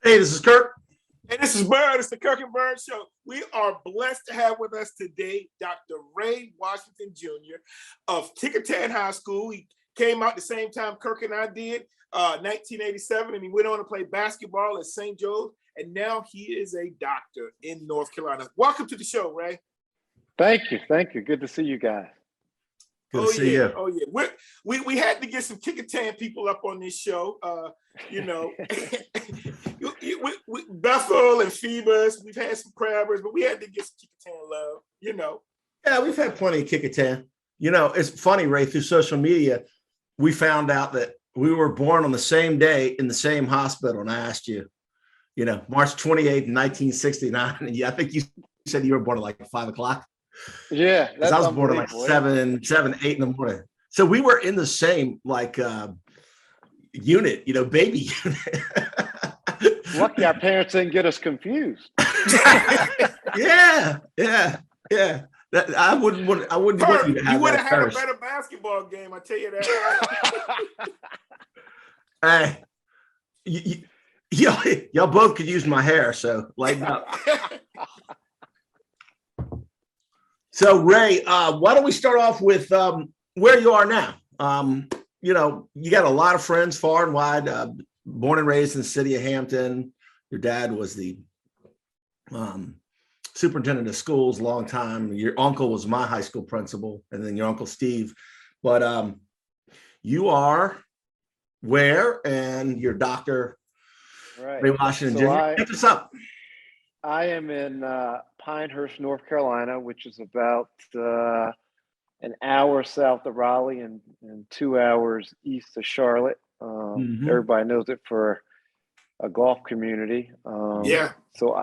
Hey, this is Kirk. And this is Byrd. It's the Kirk and Byrd Show. We are blessed to have with us today Dr. Ray Washington Jr. of Kecoughtan High School. He came out the same time Kirk and I did, 1987, and he went on to play basketball at St. Joe's, and now he is a doctor in North Carolina. Welcome to the show, Ray. Thank you. Good to see you guys. Good to see you. Oh yeah. We had to get some Kecoughtan people up on this show. Bethel and Phoebus. We've had some Crabbers, but we had to get some Kecoughtan love. Yeah, we've had plenty of Kecoughtan. It's funny, Ray. Through social media, we found out that we were born on the same day in the same hospital, and I asked you, March 28th, 1969, and I think you said you were born at like 5 o'clock. Yeah, because I was born at like 7, 8 in the morning. So we were in the same unit, baby unit. Lucky our parents didn't get us confused. Yeah. I wouldn't want you to have. You would have had a better basketball game, I tell you that. Hey, y'all both could use my hair, so lighten up. So Ray, why don't we start off with where you are now? You got a lot of friends far and wide. Born and raised in the city of Hampton. Your dad was the superintendent of schools a long time. Your uncle was my high school principal, and then your uncle Steve. But you are where, and your doctor, right. Ray Washington Jr. Pick us up. I am in Pinehurst, North Carolina, which is about an hour south of Raleigh and 2 hours east of Charlotte. Everybody knows it for a golf community. So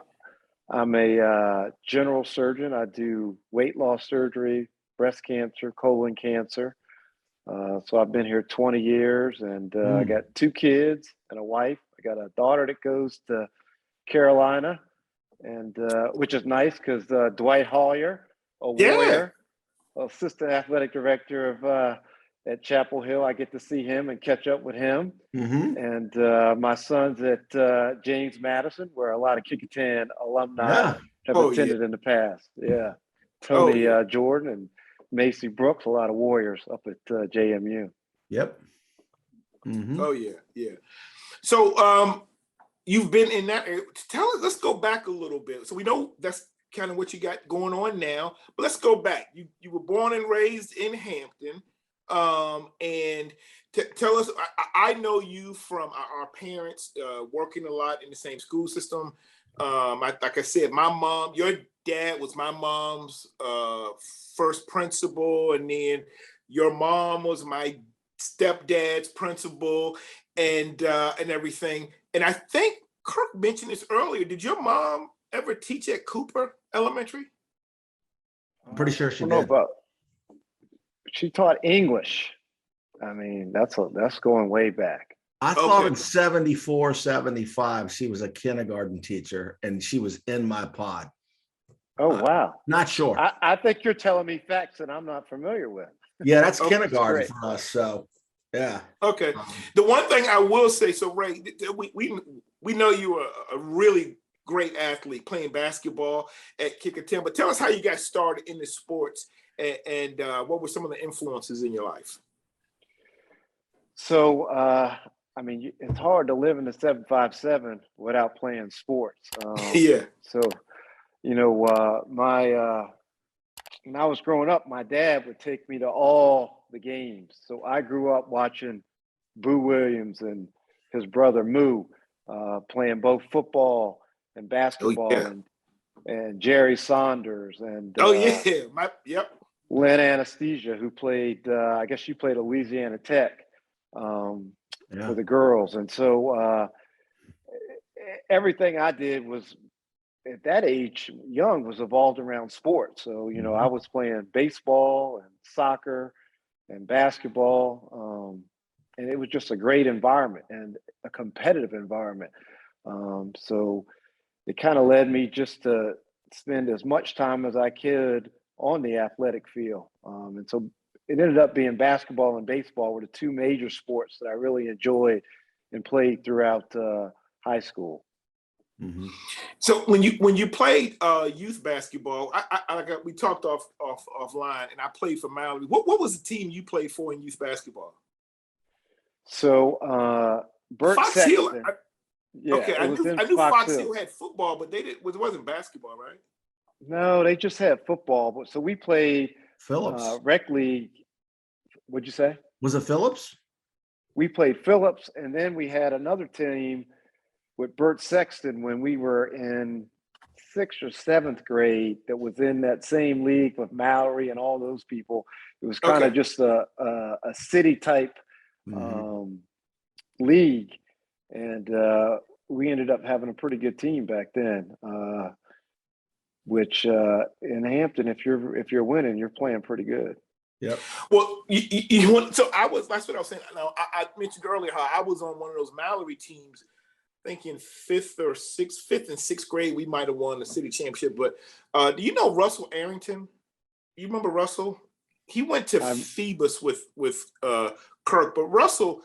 I'm a general surgeon. I do weight loss surgery, breast cancer, colon cancer. So I've been here 20 years, and I got 2 kids and a wife. I got a daughter that goes to Carolina, and which is nice because Dwight Hollier, a Warrior, assistant athletic director of at Chapel Hill, I get to see him and catch up with him. And my son's at James Madison, where a lot of Kecoughtan alumni have attended in the past. Yeah, Tony Jordan and Macy Brooks, a lot of Warriors up at JMU. Yep. Oh yeah. So you've been in that area. Tell us, let's go back a little bit. So we know that's kind of what you got going on now, but let's go back. You were born and raised in Hampton. And tell us, I know you from our parents working a lot in the same school system. Like I said, your dad was my mom's first principal, and then your mom was my stepdad's principal, and everything. And I think Kirk mentioned this earlier. Did your mom ever teach at Cooper Elementary? I'm pretty sure she did. But she taught English. I mean, that's going way back. I thought in 74, 75, she was a kindergarten teacher, and she was in my pod. Oh, wow. Not sure. I think you're telling me facts that I'm not familiar with. Yeah, that's kindergarten for us. So, yeah. Okay. The one thing I will say, so Ray, we know you were a really great athlete playing basketball at Kecoughtan, but tell us how you got started in the sports and what were some of the influences in your life? So, I mean, it's hard to live in the 757 without playing sports. So, when I was growing up, my dad would take me to all the games. So I grew up watching Boo Williams and his brother Moo playing both football and basketball, and Jerry Saunders and Lynn Anesthesia, who played, I guess you played at Louisiana Tech for the girls. And so everything I did was, at that age, young, was evolved around sports. So, I was playing baseball and soccer and basketball. And it was just a great environment and a competitive environment. So it kind of led me just to spend as much time as I could on the athletic field. And so it ended up being basketball and baseball were the 2 major sports that I really enjoyed and played throughout high school. Mm-hmm. So when you played youth basketball, we talked offline, and I played for Mallory. What was the team you played for in youth basketball? So Bert Fox Hill. Sexton. Okay, I knew Fox Hill had football, but it wasn't basketball, right? No, they just had football. But so we played Phillips rec league. What'd you say? Was it Phillips? We played Phillips, and then we had another team with Bert Sexton when we were in 6th or 7th grade that was in that same league with Mallory and all those people. It was kind of just a city type league, and we ended up having a pretty good team back then. Which in Hampton, if you're winning, you're playing pretty good. Yep. Well, you want, so that's what I was saying. Now, I mentioned earlier how I was on one of those Mallory teams. I think in 5th and 6th grade, we might have won the city championship. But do you know Russell Arrington? You remember Russell? He went to Phoebus with Kirk, but Russell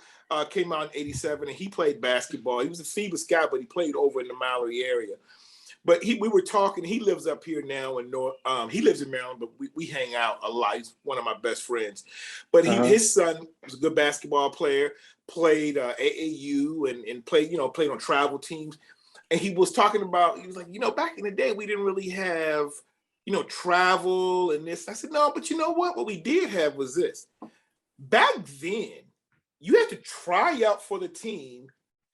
came out in '87 and he played basketball. He was a Phoebus guy, but he played over in the Mallory area. But we were talking. He lives up here now in North. He lives in Maryland, but we hang out a lot. He's one of my best friends. But his son was a good basketball player. Played AAU and played on travel teams. And he was talking about. He was like, back in the day, we didn't really have travel and this. I said, no, but you know what? What we did have was this. Back then, you had to try out for the team,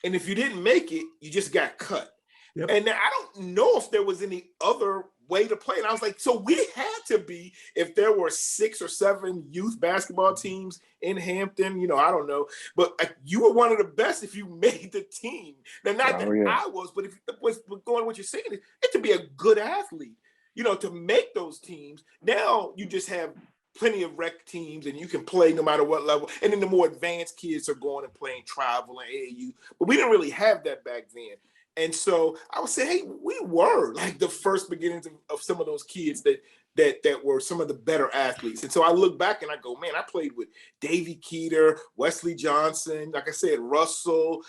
and if you didn't make it, you just got cut. Yep. And I don't know if there was any other way to play. And I was like, so we had to be, if there were 6 or 7 youth basketball teams in Hampton, I don't know. But you were one of the best if you made the team. Now, not that I was, but if was going what you're saying, it to be a good athlete, to make those teams. Now you just have plenty of rec teams and you can play no matter what level. And then the more advanced kids are going and playing travel and AAU. But we didn't really have that back then. And so I would say, hey, we were like the first beginnings of some of those kids that were some of the better athletes. And so I look back and I go, man, I played with Davy Keeter, Wesley Johnson, like I said, Russell,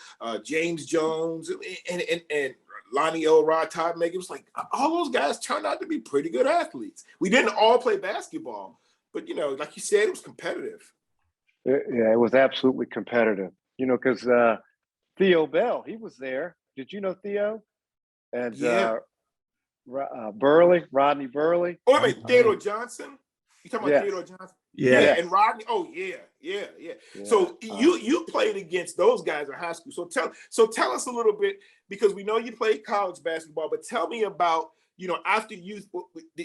James Jones, and Lonnie Elrod, Todd Megan. It was like all those guys turned out to be pretty good athletes. We didn't all play basketball, but like you said, it was competitive. Yeah, it was absolutely competitive. Because Theo Bell, he was there. Did you know Theo? And Burley, Rodney Burley. Oh, wait, Theodore Johnson? You talking about Theodore Johnson? Yeah. And Rodney. Oh, yeah. So you played against those guys in high school. So tell us a little bit, because we know you played college basketball, but tell me about, after youth,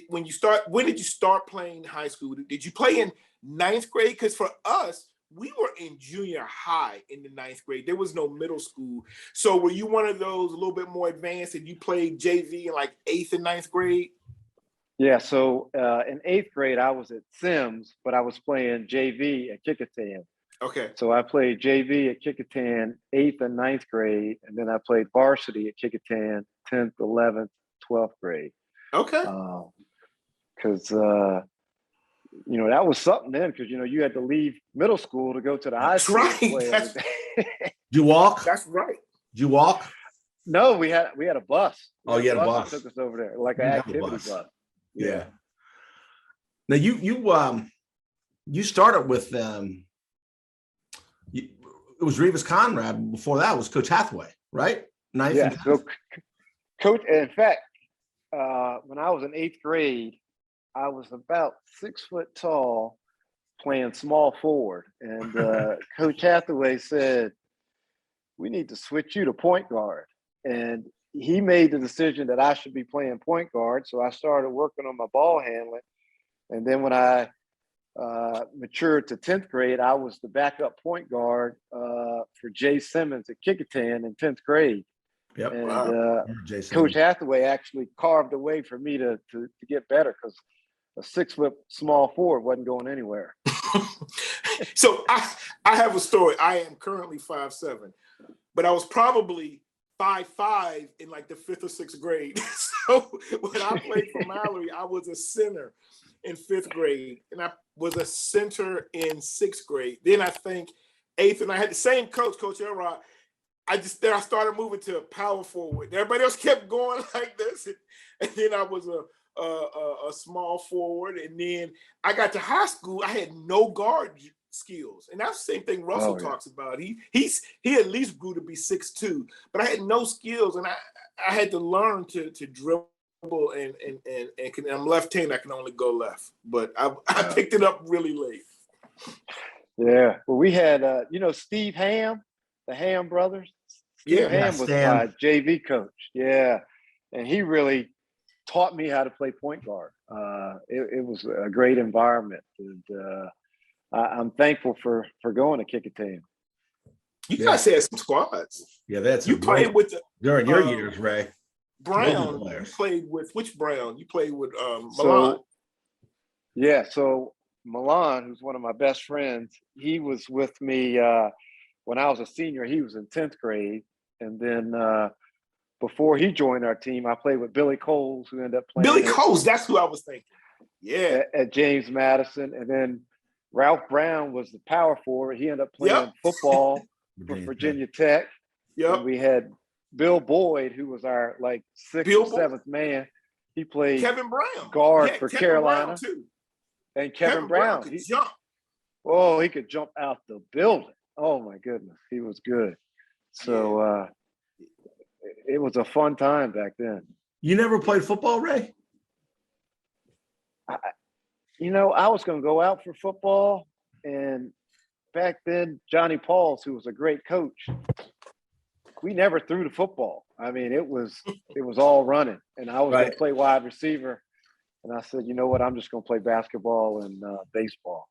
when did you start playing high school? Did you play in 9th grade? Because for us, we were in junior high in the 9th grade. There was no middle school. So were you one of those a little bit more advanced and you played JV in like 8th and 9th grade? Yeah. So in 8th grade, I was at Sims, but I was playing JV at Kecoughtan. Okay. So I played JV at Kecoughtan 8th and 9th grade. And then I played varsity at Kecoughtan 10th, 11th, 12th grade. Okay. Because, that was something then, because you had to leave middle school to go to the high school. Right. Did you walk? That's right. Did you walk? No, we had a bus. Oh, you had a bus. That took us over there, like an activity bus. Yeah. Now you started with it was Revis Conrad. Before that was Coach Hathaway, right? 9th. Yeah. So, Coach. In fact, when I was in 8th grade, I was about 6 foot tall, playing small forward, and Coach Hathaway said, "We need to switch you to point guard." And he made the decision that I should be playing point guard. So I started working on my ball handling, and then when I matured to 10th grade, I was the backup point guard for Jay Simmons at Kecoughtan in 10th grade. Yep. And Coach Hathaway actually carved a way for me to get better, because a 6 foot small forward wasn't going anywhere. So I have a story. I am currently 5'7", but I was probably 5'5" in like the 5th or 6th grade. So when I played for Mallory, I was a center in 5th grade, and I was a center in 6th grade. Then I think 8th, and I had the same coach, Coach Elrod. I started moving to power forward. Everybody else kept going like this, and then I was a small forward, and then I got to high school. I had no guard skills, and that's the same thing Russell talks about. He at least grew to be 6'2", but I had no skills, and I had to learn to dribble and I'm left-handed. I can only go left, but I picked it up really late. Yeah, well, we had Steve Ham, the Ham brothers. Steve Ham was my JV coach. Yeah, and he really taught me how to play point guard. It was a great environment, and I'm thankful for going to Kecoughtan. You guys had some squads. Yeah, that's you played with during your years, Ray. Brown. You played with which Brown? You played with Milan. So Milan, who's one of my best friends, he was with me when I was a senior. He was in 10th grade, and then before he joined our team, I played with Billy Coles, who ended up playing. Billy Coles, that's who I was thinking. Yeah, at James Madison, and then Ralph Brown was the power forward. He ended up playing football for Virginia Tech. Yeah, we had Bill Boyd, who was our sixth or seventh man. He played Kevin Brown guard for Kevin Carolina Brown too. And Kevin Brown could jump. Oh, he could jump out the building. Oh my goodness, he was good. So it was a fun time back then. You never played football, Ray? I was going to go out for football, and back then Johnny Pauls, who was a great coach, we never threw the football. I mean, it was all running, and I was going to play wide receiver. And I said, you know what, I'm just going to play basketball and baseball.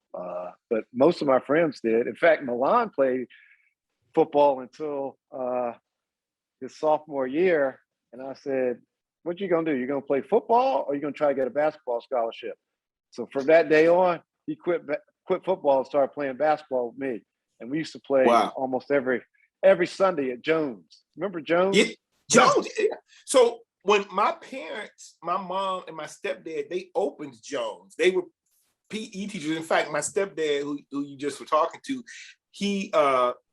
But most of my friends did. In fact, Milan played football until his sophomore year. And I said, what you going to do? You going to play football, or you going to try to get a basketball scholarship? So from that day on, he quit football and started playing basketball with me. And we used to play almost every Sunday at Jones. Remember Jones? Yeah, Jones. Yeah. So when my parents, my mom and my stepdad, they opened Jones. They were PE teachers. In fact, my stepdad, who you just were talking to, he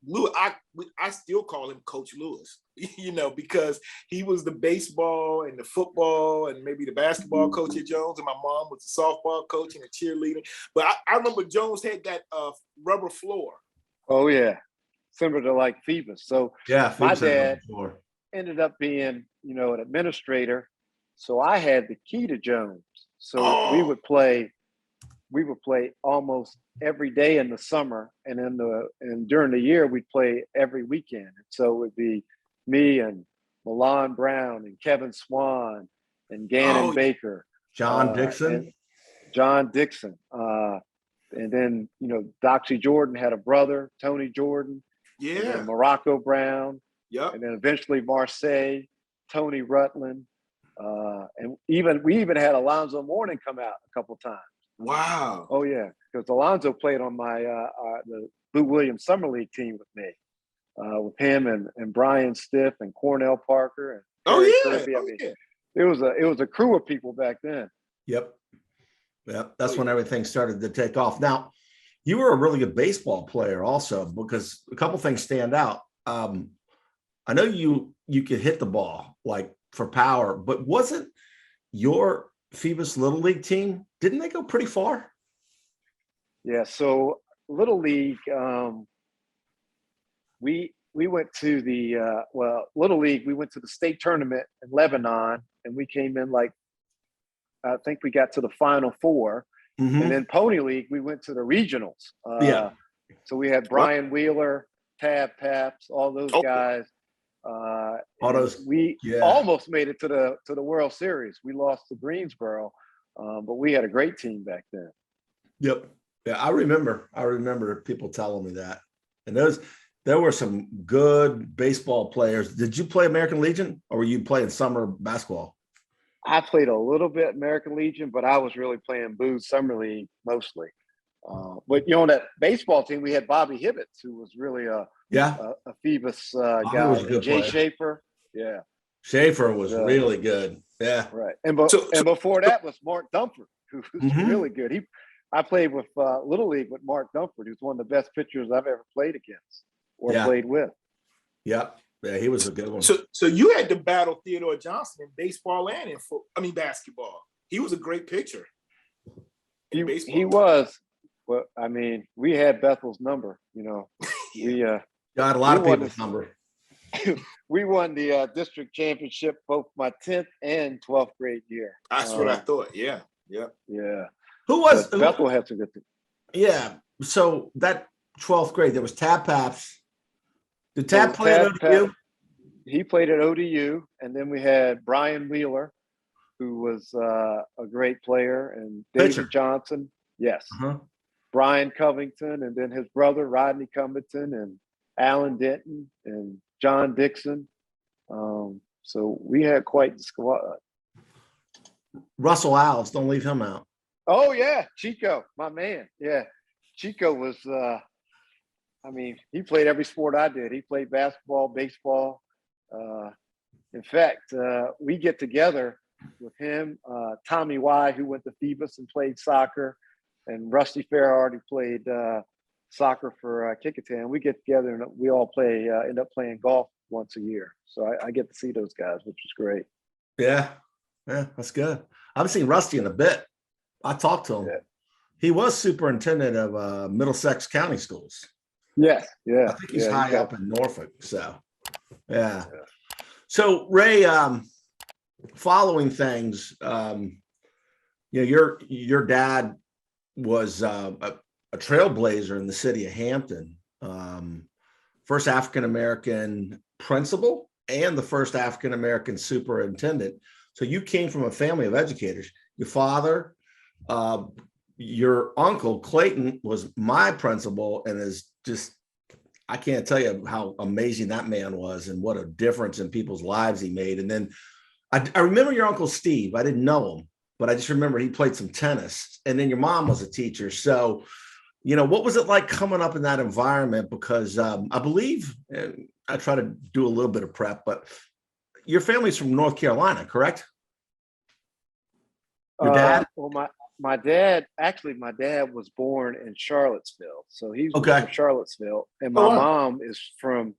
Lewis, I still call him Coach Lewis, because he was the baseball and the football and maybe the basketball coach at Jones, and my mom was the softball coach and the cheerleading. But I remember Jones had that rubber floor. Oh yeah, similar to Phoebus. So my dad ended up being an administrator, so I had the key to Jones. So we would play almost every day in the summer, and during the year we'd play every weekend. And so it would be me and Milan Brown and Kevin Swan and Gannon Baker, John Dixon, and then Doxy Jordan had a brother, Tony Jordan, and Morocco Brown, and then eventually Marseille, Tony Rutland, and we even had Alonzo Mourning come out a couple times. Wow. Oh yeah, because Alonzo played on my the Lou Williams Summer League team with me, with him and Brian Stiff and Cornell Parker and Kirby. I mean, it was a crew of people back then. Yep. That's when everything started to take off. Now, you were a really good baseball player also, because a couple things stand out. I know you could hit the ball for power, but wasn't your Phoebus Little League team, didn't they go pretty far? Yeah, so Little League, we went to the Little League, we went to the state tournament in Lebanon, and we came in I think we got to the Final Four. Mm-hmm. And then Pony League, we went to the regionals. So we had Brian Wheeler, Tab Paps, all those guys. We almost made it to the World Series. We lost to Greensboro, but we had a great team back then. Yep. Yeah, I remember people telling me that. And there were some good baseball players. Did you play American Legion, or were you playing summer basketball? I played a little bit American Legion, but I was really playing Booze Summer League mostly. But on that baseball team, we had Bobby Hibbets, who was really a Phoebus guy. Was a good Jay player. Schaefer, yeah. Schaefer was really good. Yeah. Right. And before that was Mark Dumford, who was really good. I played with Little League with Mark Dumford, who's one of the best pitchers I've ever played against or played with. Yeah. Yeah, he was a good one. So you had to battle Theodore Johnson in baseball and in basketball. He was a great pitcher. He was. Well, I mean, we had Bethel's number. We got a lot of people's number. We won the district championship both my 10th and 12th grade year. That's what I thought. Yeah. Who was Bethel had some good things. Yeah. So that 12th grade, there was Tab Paps. Did Tab play at ODU? He played at ODU, and then we had Brian Wheeler, who was a great player, and David Johnson. Yes. Uh-huh. Brian Covington, and then his brother Rodney Covington, and Alan Denton, and John Dixon. So we had quite the squad. Russell Alves, don't leave him out. Oh yeah, Chico, my man. Yeah, Chico was. He played every sport I did. He played basketball, baseball. In fact, we get together with him, Tommy Y, who went to Phoebus and played soccer, and Rusty Farrar, who played soccer for Kecoughtan. We get together and we all end up playing golf once a year. So I get to see those guys, which is great. Yeah, that's good. I haven't seen Rusty in a bit. I talked to him. Yeah. He was superintendent of Middlesex County Schools. Yes, yeah. I think he's high up in Norfolk. So, yeah. So Ray, following things, your dad was a trailblazer in the city of Hampton, first African-American principal and the first African-American superintendent. So you came from a family of educators. Your father, your uncle Clayton was my principal and is just, I can't tell you how amazing that man was and what a difference in people's lives he made. And then I remember your uncle Steve. I didn't know him, but I just remember he played some tennis. And then your mom was a teacher. So, what was it like coming up in that environment? Because I believe, I try to do a little bit of prep, but your family's from North Carolina, correct? Your dad? Well, my dad was born in Charlottesville. So he's from Charlottesville. And my mom is from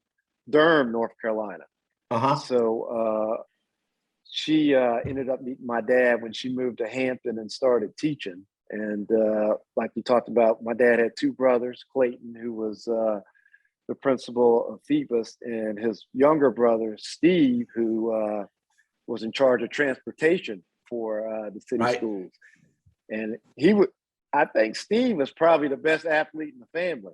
Durham, North Carolina. Uh-huh. So she ended up meeting my dad when she moved to Hampton and started teaching. And like we talked about, my dad had two brothers, Clayton, who was the principal of Phoebus, and his younger brother, Steve, who was in charge of transportation for the city schools. And I think Steve was probably the best athlete in the family.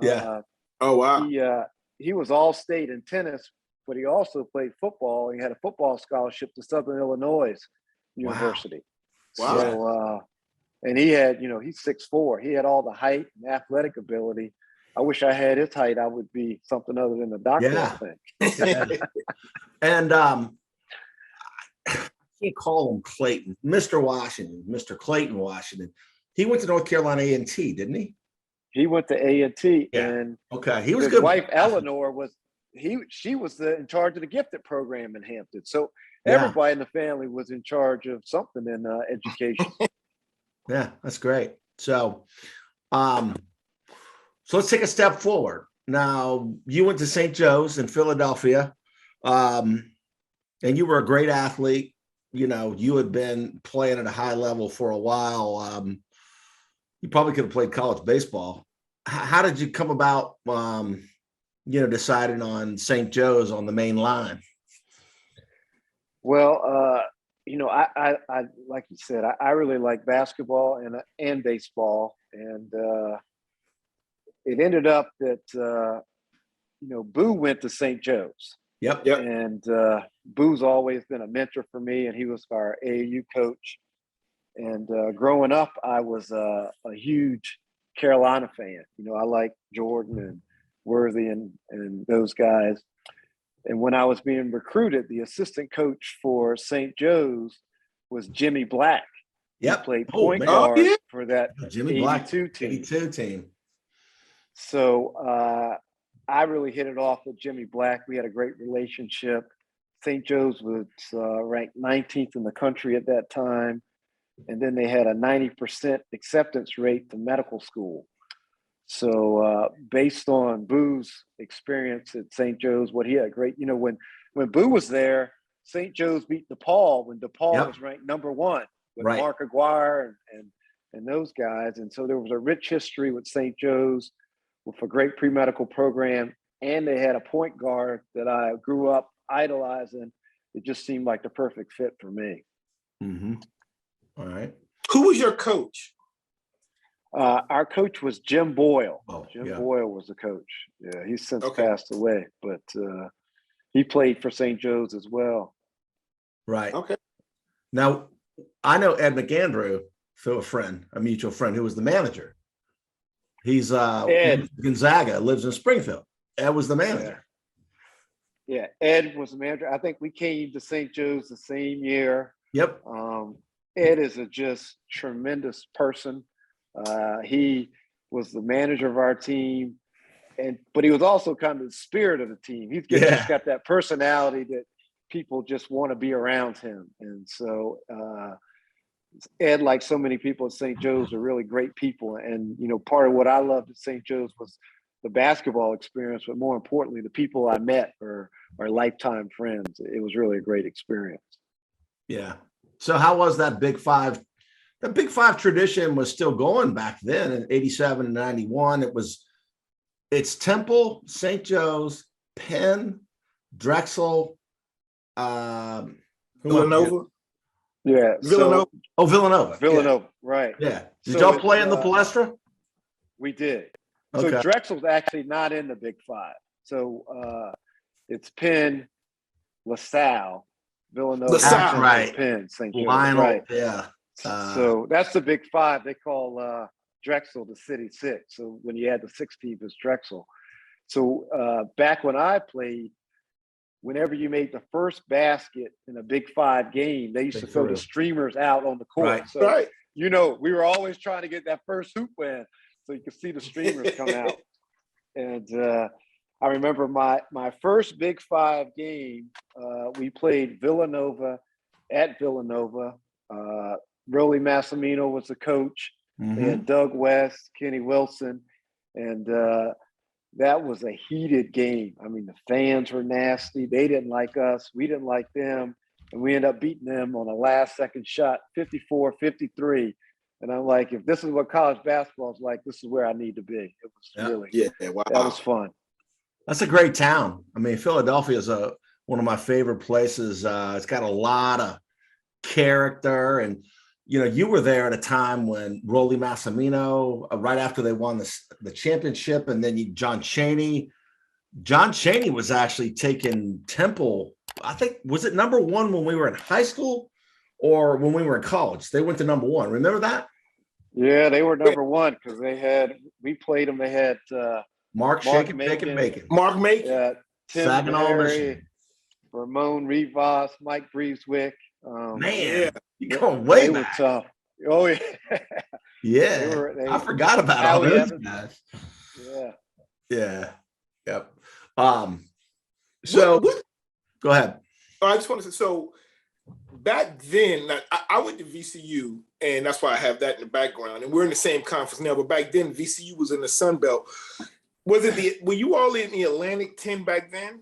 Yeah. Oh, wow. He was all state in tennis, but he also played football. He had a football scholarship to Southern Illinois University. Wow. So, and he had, he's 6'4". He had all the height and athletic ability. I wish I had his height. I would be something other than a doctor, I think. Yeah. And I can't call him Clayton, Mr. Washington, Mr. Clayton Washington. He went to North Carolina A&T, didn't he? He went to A&T, and he was his good. Wife Eleanor she was in charge of the gifted program in Hampton. So everybody in the family was in charge of something in education. Yeah, that's great. So, so let's take a step forward. Now, you went to St. Joe's in Philadelphia, and you were a great athlete. You had been playing at a high level for a while. You probably could have played college baseball. How did you come about, deciding on St. Joe's on the main line? Well, I like you said, I really like basketball and baseball, and it ended up that Boo went to St. Joe's. Yep. And Boo's always been a mentor for me, and he was our AAU coach. And growing up, I was a huge Carolina fan. I like Jordan and Worthy and those guys. And when I was being recruited, the assistant coach for St. Joe's was Jimmy Black. Yep. He played point guard for that Jimmy 82 team. 82 team. So I really hit it off with Jimmy Black. We had a great relationship. St. Joe's was ranked 19th in the country at that time. And then they had a 90% acceptance rate to medical school. So based on Boo's experience at St. Joe's, what he had great, when Boo was there, St. Joe's beat DePaul when DePaul was ranked number 1 with Mark Aguirre and those guys. And so there was a rich history with St. Joe's with a great pre-medical program. And they had a point guard that I grew up idolizing. It just seemed like the perfect fit for me. Mm-hmm. All right. Who was your coach? Our coach was Jim Boyle. Jim yeah. Boyle was the coach. Yeah, he's since passed away, but he played for St. Joe's as well. Right. Okay. Now, I know Ed McAndrew through a mutual friend who was the manager. He's Ed Gonzaga, lives in Springfield. Ed was the manager. Yeah, Ed was the manager. I think we came to St. Joe's the same year. Yep. Ed is a just tremendous person. He was the manager of our team, but he was also kind of the spirit of the team. He's just got that personality that people just want to be around him. And so Ed, like so many people at St. Joe's, are really great people. And, part of what I loved at St. Joe's was the basketball experience, but more importantly, the people I met are lifetime friends. It was really a great experience. Yeah. So how was that Big Five? The Big Five tradition was still going back then in 87 and 91. It's Temple, St. Joe's, Penn, Drexel, Villanova. Yeah. Villanova. Villanova. Right. Yeah. Did y'all play in the Palestra? We did. Okay. So Drexel's actually not in the Big Five. So it's Penn, LaSalle, Villanova, right. Penn, St. Joe's. Lionel, right. Yeah. So that's the Big Five. They call Drexel the City Six. So when you add the 6 teams, it's Drexel. So back when I played, whenever you made the first basket in a Big Five game, they used to throw the streamers out on the court. Right. So, we were always trying to get that first hoop in so you could see the streamers come out. And I remember my first Big Five game, we played Villanova at Villanova. Rolly Massimino was the coach. Mm-hmm. They had Doug West, Kenny Wilson, and that was a heated game. I mean, the fans were nasty. They didn't like us. We didn't like them. And we ended up beating them on a last-second shot, 54-53. And I'm like, if this is what college basketball is like, this is where I need to be. It was that was fun. That's a great town. I mean, Philadelphia is one of my favorite places. It's got a lot of character, and you were there at a time when Rolly Massimino, right after they won the championship, and then John Chaney was actually taking Temple. I think, was it number 1 when we were in high school or when we were in college? They went to number 1. Remember that? Yeah, they were number 1 because we played them. They had Mark Shakin' Bacon. Mark Macon. Tim Saginaw, Barry, Ramon Rivas, Mike Breeswick. You're going way back. Were tough. Oh, yeah. Yeah. I forgot about all those guys. Yeah. Yeah. Yep. So go ahead. I just want to say, so back then, I went to VCU, and that's why I have that in the background. And we're in the same conference now, but back then, VCU was in the Sun Belt. Were you all in the Atlantic 10 back then?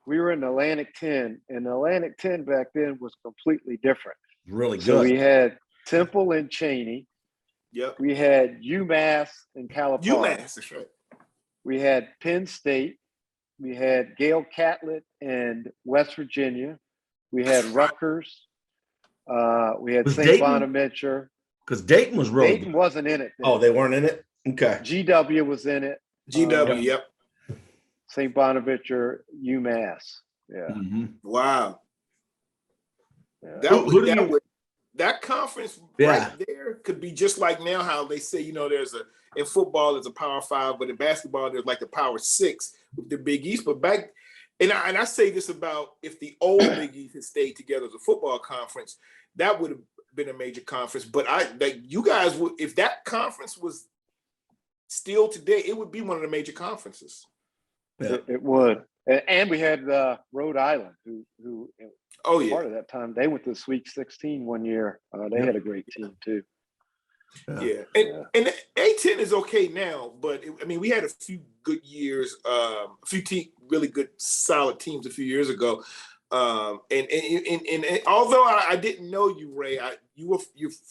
We were in the Atlantic 10, and the Atlantic 10 back then was completely different. Really good. So we had Temple and Cheney. Yep. We had UMass and California. UMass, that's right. We had Penn State. We had Gale Catlett and West Virginia. We had Rutgers. We had St. Bonaventure. Because Dayton was really Dayton wasn't in it then. Oh, they weren't in it? Okay. GW was in it. GW, yep. St. Bonaventure, UMass. Yeah. Mm-hmm. Wow. Yeah. That conference right there could be just like now how they say, in football there's a Power 5, but in basketball there's like the Power 6 with the Big East. But back, and I say this about if the old Big East had stayed together as a football conference, that would have been a major conference. But you guys would, if that conference was still today, it would be one of the major conferences. Yeah. It would. And we had Rhode Island, who part of that time, they went to the Sweet 16 one year. They had a great team too. Yeah. And the A10 is okay now, but I mean, we had a few good years, a few really good, solid teams a few years ago. And although I didn't know you, Ray, you're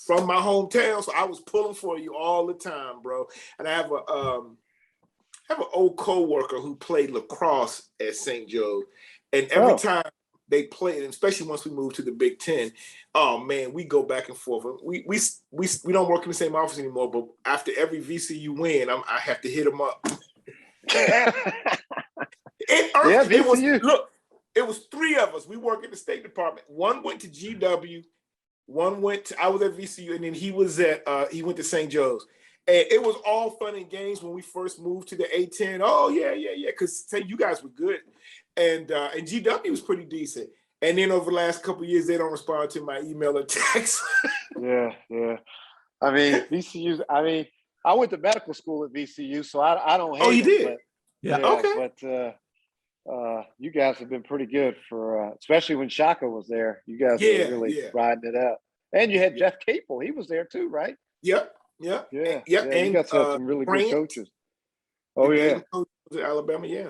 from my hometown, so I was pulling for you all the time, bro. And I have an old coworker who played lacrosse at St. Joe, and every time they played, and especially once we moved to the Big Ten, oh man, we go back and forth. We don't work in the same office anymore, but after every VCU win, I have to hit him up. It was three of us. We work in the State Department. One went to GW, I was at VCU, and then he went to St. Joe's. And it was all fun and games when we first moved to the A10. Oh yeah, because you guys were good, and GW was pretty decent. And then over the last couple of years, they don't respond to my email or text. Yeah. I mean, VCU. I mean, I went to medical school at VCU, so I don't hate. Oh, you them, did? But, yeah. Okay. But you guys have been pretty good for, especially when Shaka was there. You guys were really riding it out. And you had Jeff Capel. He was there too, right? Yep. Yeah. And you guys had some really good coaches. Oh yeah. Coach at Alabama. Yeah.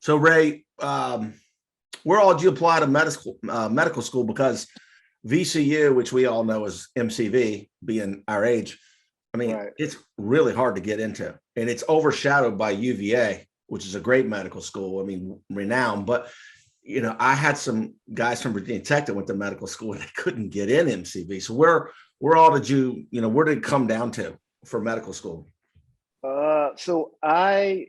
So Ray, where all did you apply to medical school? Because VCU, which we all know as MCV, being our age, I mean, It's really hard to get into, and it's overshadowed by UVA, which is a great medical school. I mean, renowned. But I had some guys from Virginia Tech that went to medical school and they couldn't get in MCV. So where all did you, where did it come down to for medical school? So I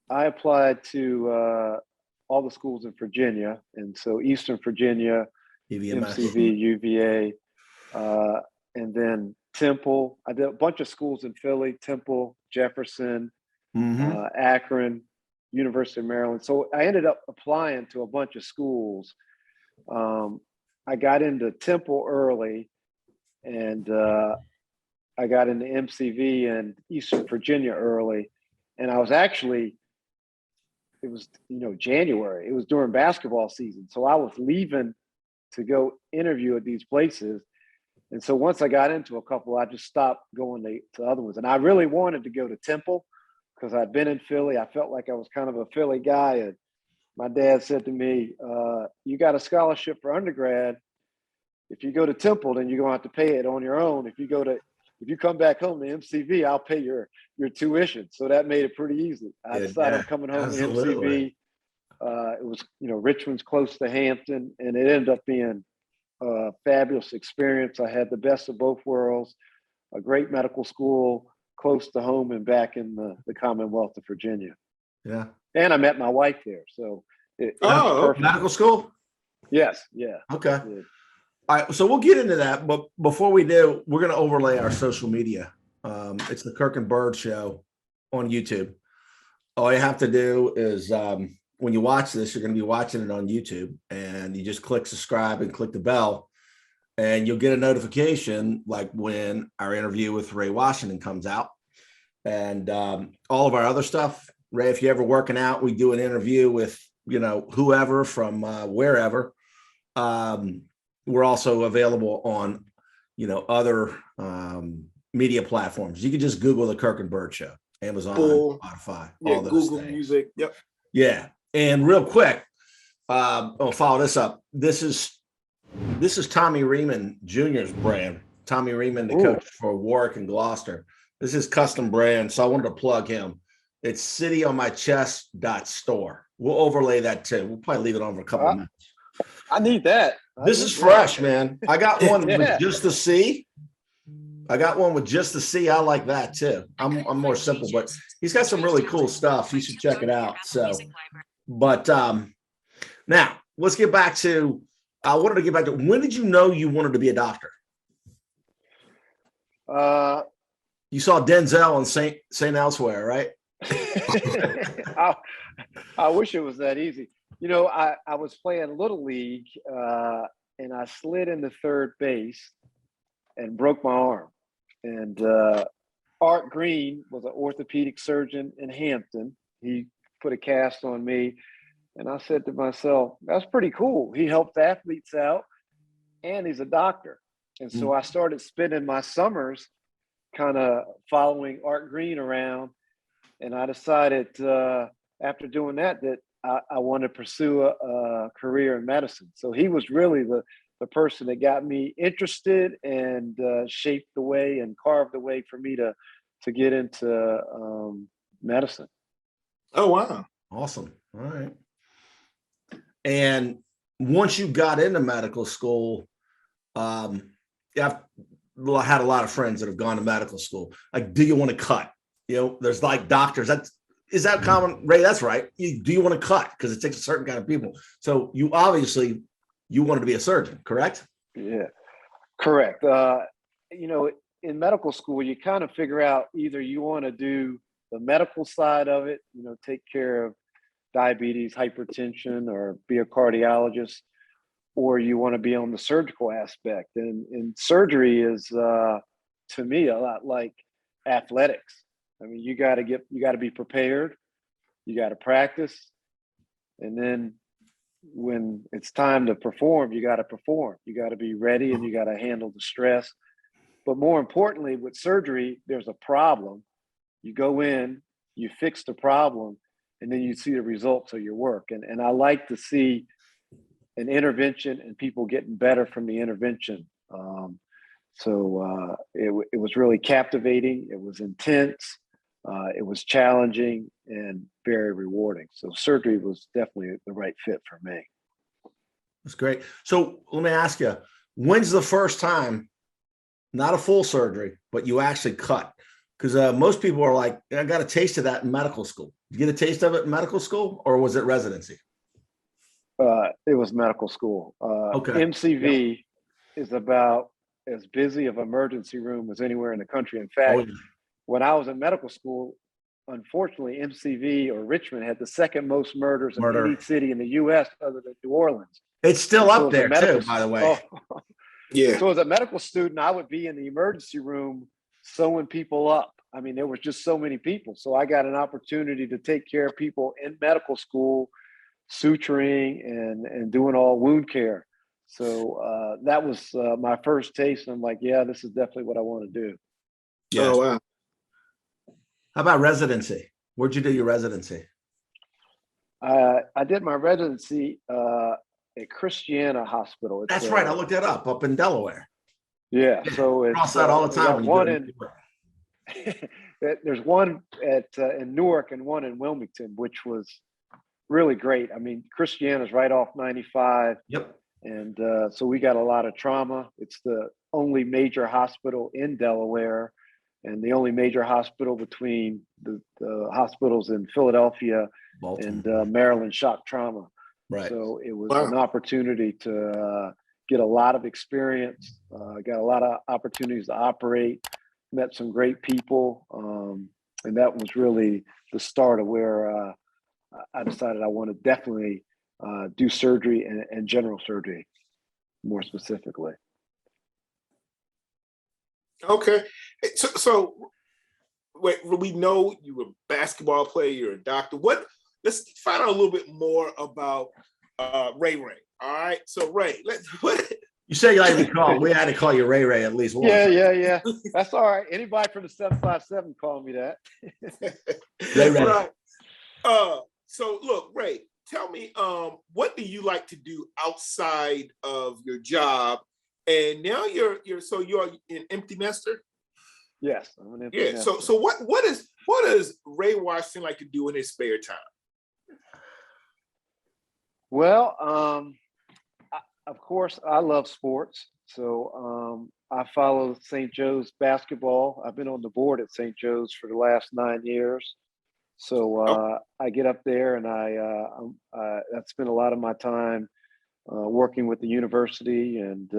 applied to all the schools in Virginia, and so Eastern Virginia, MCV, UVA, and then Temple. I did a bunch of schools in Philly: Temple, Jefferson, Akron, University of Maryland. So I ended up applying to a bunch of schools. I got into Temple early, and I got into MCV and Eastern Virginia early. And I was actually, it was, January. It was during basketball season. So I was leaving to go interview at these places. And so once I got into a couple, I just stopped going to other ones. And I really wanted to go to Temple because I'd been in Philly. I felt like I was kind of a Philly guy. And my dad said to me, you got a scholarship for undergrad. If you go to Temple, then you're going to have to pay it on your own. If you come back home to MCV, I'll pay your tuition. So that made it pretty easy. I decided on coming home to MCV. It was, Richmond's close to Hampton, and it ended up being a fabulous experience. I had the best of both worlds, a great medical school close to home and back in the Commonwealth of Virginia. Yeah. And I met my wife there. So medical school? Yes. Yeah. Okay. All right, so we'll get into that, but before we do, we're going to overlay our social media. It's the Kirk and Byrd show on YouTube. All you have to do is when you watch this, you're going to be watching it on YouTube, and you just click subscribe and click the bell, and you'll get a notification like when our interview with Ray Washington comes out, and all of our other stuff. Ray, if you're ever working out, we do an interview with whoever from wherever. We're also available on, other media platforms. You can just Google the Kirk and Byrd show, Amazon, Spotify, all those Google things. Music. Yep. Yeah. And real quick, I'll follow this up. This is Tommy Riemann Jr.'s brand. Tommy Riemann, the coach for Warwick and Gloucester. This is custom brand. So I wanted to plug him. It's cityonmychest.store. We'll overlay that too. We'll probably leave it on for a couple of minutes. I need that. This is fresh, man. I got one with just the C. I like that too. I'm more simple, but he's got some really cool stuff. You should check it out. So, but now let's get back to. I wanted to get back to when did you know you wanted to be a doctor? You saw Denzel on St. Elsewhere, right? I wish it was that easy. I was playing Little League and I slid into third base and broke my arm. And Art Green was an orthopedic surgeon in Hampton. He put a cast on me. And I said to myself, that's pretty cool. He helps athletes out and he's a doctor. And so I started spending my summers kind of following Art Green around. And I decided after doing that I wanted to pursue a career in medicine. So he was really the person that got me interested and shaped the way and carved the way for me to get into medicine. Oh, wow. Awesome. All right. And once you got into medical school, I've had a lot of friends that have gone to medical school. Like, do you want to cut? You know, there's like doctors. Is that common, Ray? That's right. Do you want to cut? Because it takes a certain kind of people. So you obviously wanted to be a surgeon, correct? Yeah, correct. You know, in medical school, you kind of figure out either you want to do the medical side of it, you know, take care of diabetes, hypertension, or be a cardiologist, or you want to be on the surgical aspect. And surgery is, to me, a lot like athletics. I mean, you got to be prepared, you got to practice, and then when it's time to perform, you got to perform. You got to be ready, and you got to handle the stress. But more importantly, with surgery, there's a problem. You go in, you fix the problem, and then you see the results of your work. And I like to see an intervention and people getting better from the intervention. So it was really captivating. It was intense. It was challenging and very rewarding. So surgery was definitely the right fit for me. That's great. So let me ask you, when's the first time, not a full surgery, but you actually cut? Because most people are like, I got a taste of that in medical school. Did you get a taste of it in medical school, or was it residency? It was medical school. Okay. MCV is about as busy of emergency room as anywhere in the country. In fact, when I was in medical school, unfortunately, MCV or Richmond had the second most murders in any city in the U.S. other than New Orleans. It's still up there too, by the way. Yeah. So as a medical student, I would be in the emergency room sewing people up. I mean, there was just so many people. So I got an opportunity to take care of people in medical school, suturing and doing all wound care. So that was my first taste. And I'm like, yeah, this is definitely what I want to do. Yeah. Oh, wow. How about residency? Where'd you do your residency? I did my residency at Christiana Hospital. That's right. I looked that up in Delaware. Yeah. So it's cross that all the time. There's one in Newark and one in Wilmington, which was really great. I mean, Christiana's right off 95. Yep. And so we got a lot of trauma. It's the only major hospital in Delaware and the only major hospital between the hospitals in Philadelphia and Maryland shock trauma. Right. So it was an opportunity to get a lot of experience, got a lot of opportunities to operate, met some great people. And that was really the start of where I decided I want to definitely do surgery and general surgery more specifically. Okay. So wait, we know you were a basketball player, you're a doctor. Let's find out a little bit more about Ray. All right. So Ray, you say you like to be called. We had to call you Ray at least once. Yeah. That's all right. Anybody from the 757 call me that. Ray. Right. So look, Ray, tell me, what do you like to do outside of your job? And now you're an empty nester? Yes, I'm an empty nester. So what does Ray Washington like to do in his spare time? Well, of course, I love sports. So I follow St. Joe's basketball. I've been on the board at St. Joe's for the last 9 years. So I get up there and I spend a lot of my time working with the university, and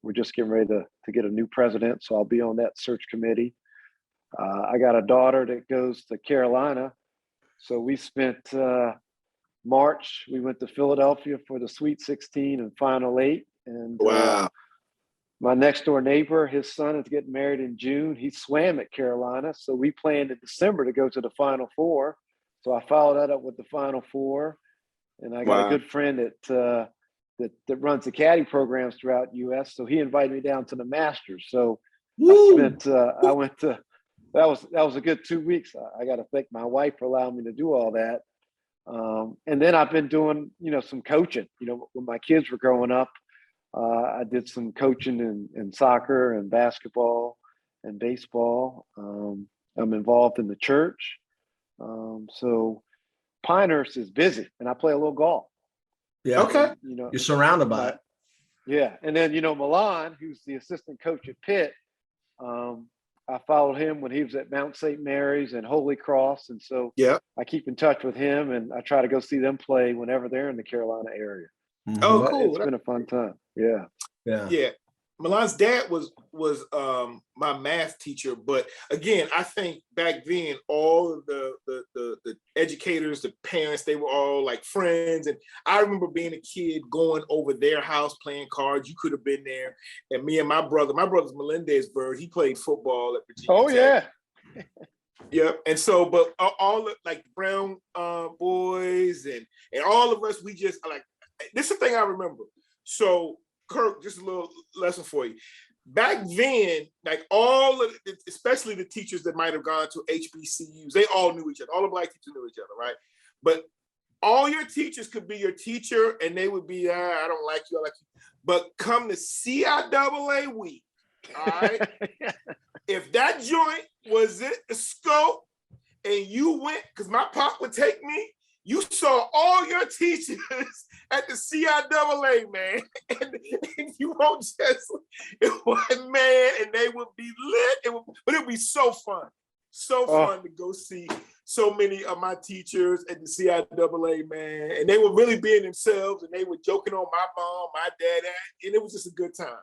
we're just getting ready to get a new president. So I'll be on that search committee. I got a daughter that goes to Carolina. So we spent March, we went to Philadelphia for the Sweet 16 and Final 8. And my next door neighbor, his son is getting married in June. He swam at Carolina. So we planned in December to go to the Final Four. So I followed that up with the Final Four. And I got a good friend that that runs the caddy programs throughout U.S. So he invited me down to the Masters. So Woo! I went to that was a good 2 weeks. I got to thank my wife for allowing me to do all that. And then I've been doing, some coaching. When my kids were growing up, I did some coaching in soccer and basketball and baseball. I'm involved in the church. So Pinehurst is busy, and I play a little golf. Yeah. Okay. You're surrounded by it. Yeah. And then, Milan, who's the assistant coach at Pitt, I followed him when he was at Mount St. Mary's and Holy Cross. And so I keep in touch with him, and I try to go see them play whenever they're in the Carolina area. Mm-hmm. Oh, cool. It's been a fun time. Yeah. Yeah. Milan's dad was my math teacher, but again, I think back then all of the educators, the parents, they were all like friends. And I remember being a kid going over their house playing cards. You could have been there. And me and my brother's Melendez Byrd. He played football at Virginia. Oh Tech. Yeah. Yep. And so, but all of like the Brown boys and all of us, we just like, this is the thing I remember. So Kirk, just a little lesson for you. Back then, like all of, especially the teachers that might have gone to HBCUs, they all knew each other. All the Black teachers knew each other, right? But all your teachers could be your teacher, and they would be, I don't like you, I like you. But come to CIAA week, all right? If that joint was in the scope, and you went, because my pop would take me, you saw all your teachers at the CIAA, man. And you won't just, it was, man, and they would be lit. But it would be so fun. So fun to go see so many of my teachers at the CIAA, man. And they were really being themselves, and they were joking on my mom, my dad, and it was just a good time,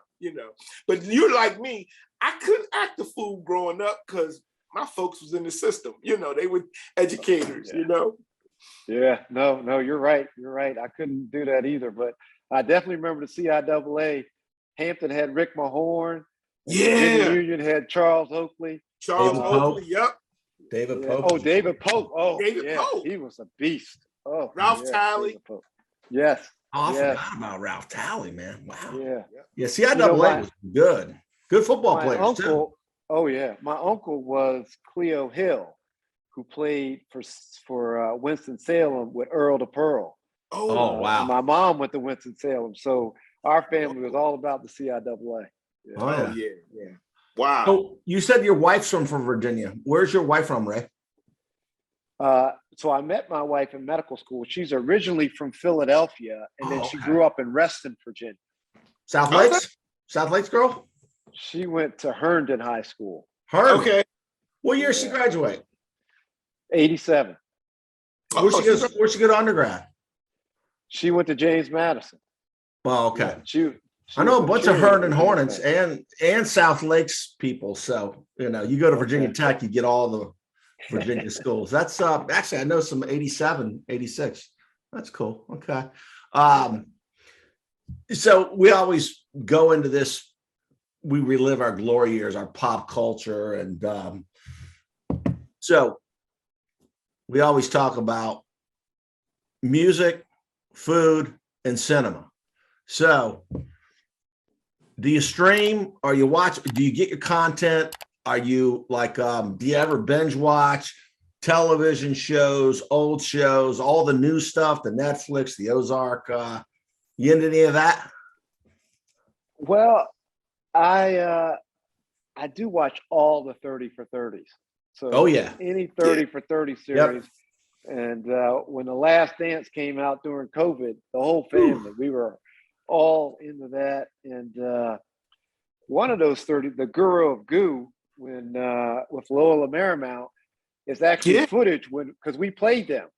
But you're like me, I couldn't act a fool growing up because my folks was in the system. They were educators, Yeah, no, you're right. You're right. I couldn't do that either, but I definitely remember the CIAA. Hampton had Rick Mahorn. Yeah. Union had Charles Oakley. Charles Oakley, yep. David Pope. Oh, David Pope. Oh, David Pope. He was a beast. Oh, Ralph Talley. Yes. Oh, I forgot about Ralph Talley, man. Wow. Yeah. CIAA was good. Good football players too. Oh yeah, my uncle was Cleo Hill, who played for Winston-Salem with Earl to Pearl. Oh wow! My mom went to Winston-Salem, so our family was all about the CIAA. Yeah. Oh yeah. Wow. So you said your wife's from Virginia. Where's your wife from, Ray? So I met my wife in medical school. She's originally from Philadelphia, and then she grew up in Reston, Virginia. South Lakes? South Lakes girl? She went to Herndon High School. Herndon. Okay. What year did she graduate? 87. Where'd she go to undergrad? She went to James Madison. Oh, okay. She I know a bunch of Herndon Hornets and South Lakes people. So, you go to Virginia Tech, you get all the Virginia schools. That's actually, I know some 87, 86. That's cool. Okay. So we always go into this, we relive our glory years, our pop culture. And so we always talk about music, food, and cinema. So do you stream? Or you watch? Do you get your content? Are you like, do you ever binge watch television shows, old shows, all the new stuff, the Netflix, the Ozark? You into any of that? Well, I do watch all the 30 for 30s. So any 30 for 30 series. Yep. And when The Last Dance came out during COVID, the whole family, we were all into that. And one of those 30, the Guru of Goo, when with Loyola Marymount, is actually footage because we played them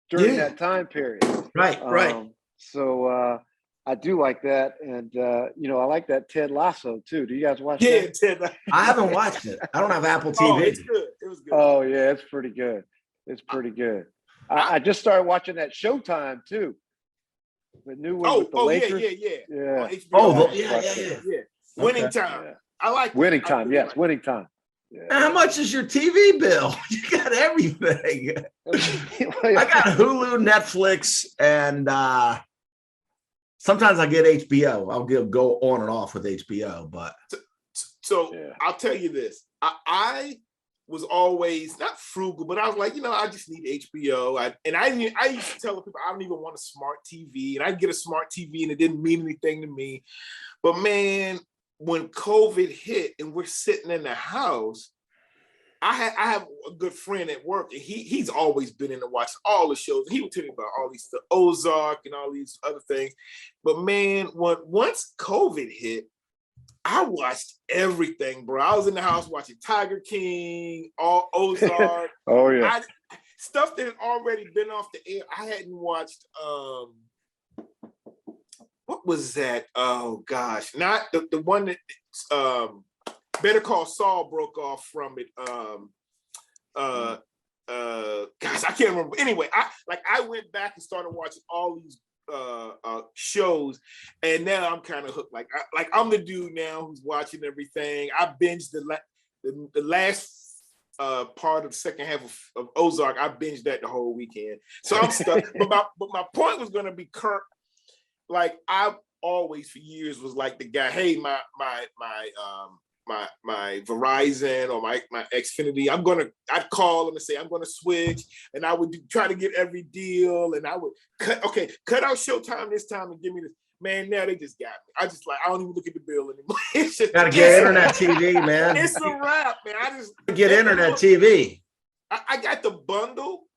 during that time period. Right. So I do like that, and I like that Ted Lasso too. Do you guys watch that? Ted. I haven't watched it. I don't have Apple TV. Oh, it's good. It was good. Oh yeah, it's pretty good. It's pretty good. I just started watching that Showtime too. The new one with the Lakers. Yeah. Winning Time. Yeah. I like Winning Time. Yes, Winning Time. Yeah. How much is your TV bill? You got everything. I got Hulu, Netflix, and Sometimes I get HBO. I'll go on and off with HBO, but so I'll tell you this. I was always not frugal, but I was like, I just need HBO. I used to tell people I don't even want a smart TV, and I'd get a smart TV and it didn't mean anything to me. But man, when COVID hit and we're sitting in the house, I have a good friend at work, and he's always been into watching all the shows. He would tell me about all these, the Ozark and all these other things. But man, once COVID hit, I watched everything, bro. I was in the house watching Tiger King, all Ozark. Oh yeah, stuff that had already been off the air. I hadn't watched. What was that? Oh gosh, not the one that Better Call Saul broke off from it. Gosh, I can't remember. Anyway, I went back and started watching all these shows, and now I'm kind of hooked. Like I'm the dude now who's watching everything. I binged the last part of the second half of Ozark. I binged that the whole weekend, so I'm stuck. but my point was going to be Kirk. Like I've always for years was like the guy. Hey, my Verizon or my Xfinity, I'd call them and say, I'm gonna switch, and I would try to get every deal, and I would cut out Showtime this time and give me this. Man, now they just got me. I don't even look at the bill anymore. It's just, gotta get internet TV, man. It's a wrap, man. I just get internet TV. I got the bundle,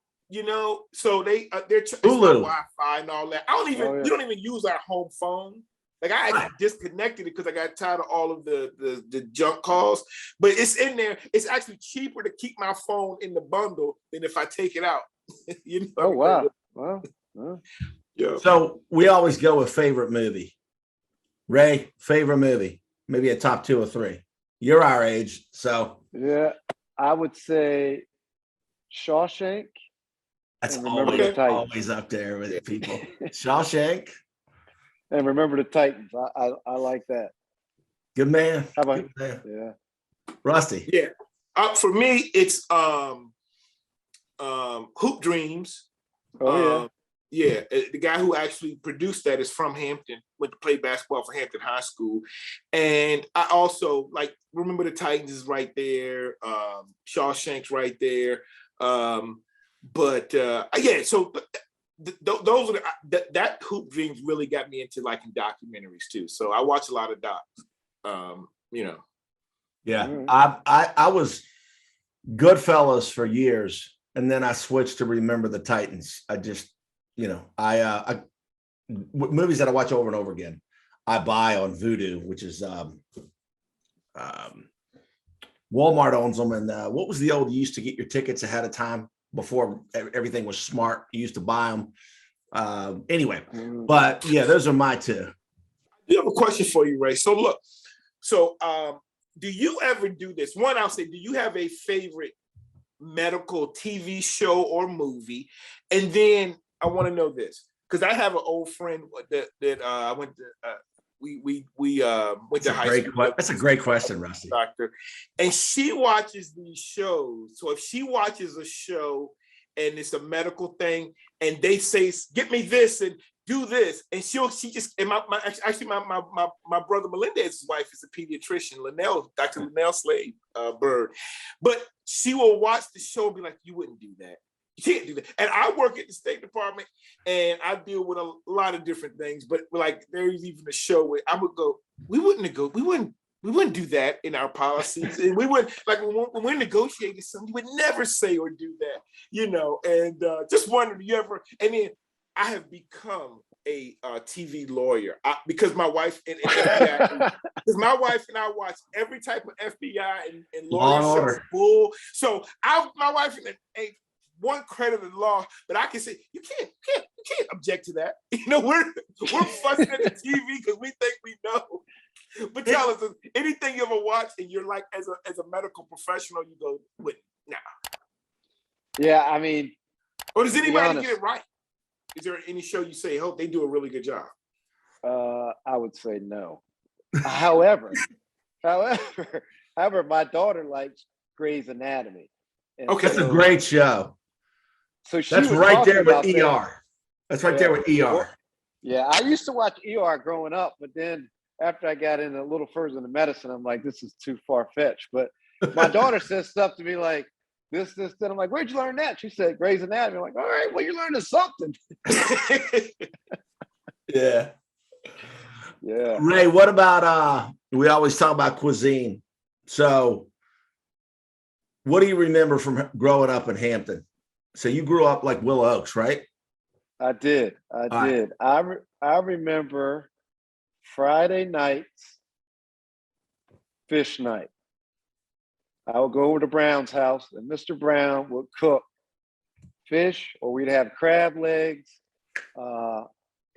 so they're Hulu, Wi-Fi and all that. We don't even use our home phone. Like I disconnected it because I got tired of all of the junk calls, but it's in there. It's actually cheaper to keep my phone in the bundle than if I take it out. Oh wow! Wow. Yeah. So we always go with favorite movie. Ray, favorite movie, maybe a top 2 or 3. You're our age, so yeah, I would say Shawshank. That's always up there with people. Shawshank. And Remember the Titans. I like that. Good man. How about Good man. Yeah, Rusty? Yeah. For me, it's Hoop Dreams. Oh yeah. The guy who actually produced that is from Hampton. Went to play basketball for Hampton High School, and I also like Remember the Titans is right there. Shawshank's right there. So. Those are that Hoop Dreams really got me into liking documentaries too. So I watch a lot of docs. Yeah, I was Goodfellas for years, and then I switched to Remember the Titans. I just, movies that I watch over and over again, I buy on Vudu, which is Walmart owns them. And what was the old? You used to get your tickets ahead of time. Before everything was smart, you used to buy them. Anyway, but yeah, those are my 2. I do have a question for you, Ray. So look, do you ever do this? One, I'll say, do you have a favorite medical TV show or movie? And then I want to know this, because I have an old friend that I went to. We went to high school. That's a great question, Rusty. Doctor, and she watches these shows. So if she watches a show and it's a medical thing, and they say, "Get me this and do this," and my brother Melendez's wife is a pediatrician, Dr. Linnell Slade Byrd, but she will watch the show and be like, "You wouldn't do that. You can't do that." And I work at the State Department, and I deal with a lot of different things. But like, there's even a show where I would go, we wouldn't do that in our policies, and we wouldn't, like when we're negotiating something, you would never say or do that, And just wondered, you ever? And then I have become a TV lawyer because my wife and FBI, because my wife and I watch every type of FBI and lawyer show. So my wife and one credit of the law, but I can say you can't object to that. We're fussing at the TV because we think we know. But tell us, anything you ever watch and you're like, as a medical professional, you go, nah. Yeah, I mean, or does anybody get it right? Is there any show you say, "Oh, they do a really good job"? I would say no. However, my daughter likes Grey's Anatomy. Okay, that's a great show. So that's right there with ER. That's right there with ER. Yeah, I used to watch ER growing up, but then after I got in a little further into medicine, I'm like, this is too far fetched. But my daughter says stuff to me like this. Then I'm like, where'd you learn that? She said Grey's Anatomy. I'm like, all right, well, you're learning something. Yeah. Yeah. Ray, what about we always talk about cuisine. So what do you remember from growing up in Hampton? So you grew up like Willow Oaks, right? I did. Right. I remember Friday nights, fish night. I would go over to Brown's house and Mr. Brown would cook fish, or we'd have crab legs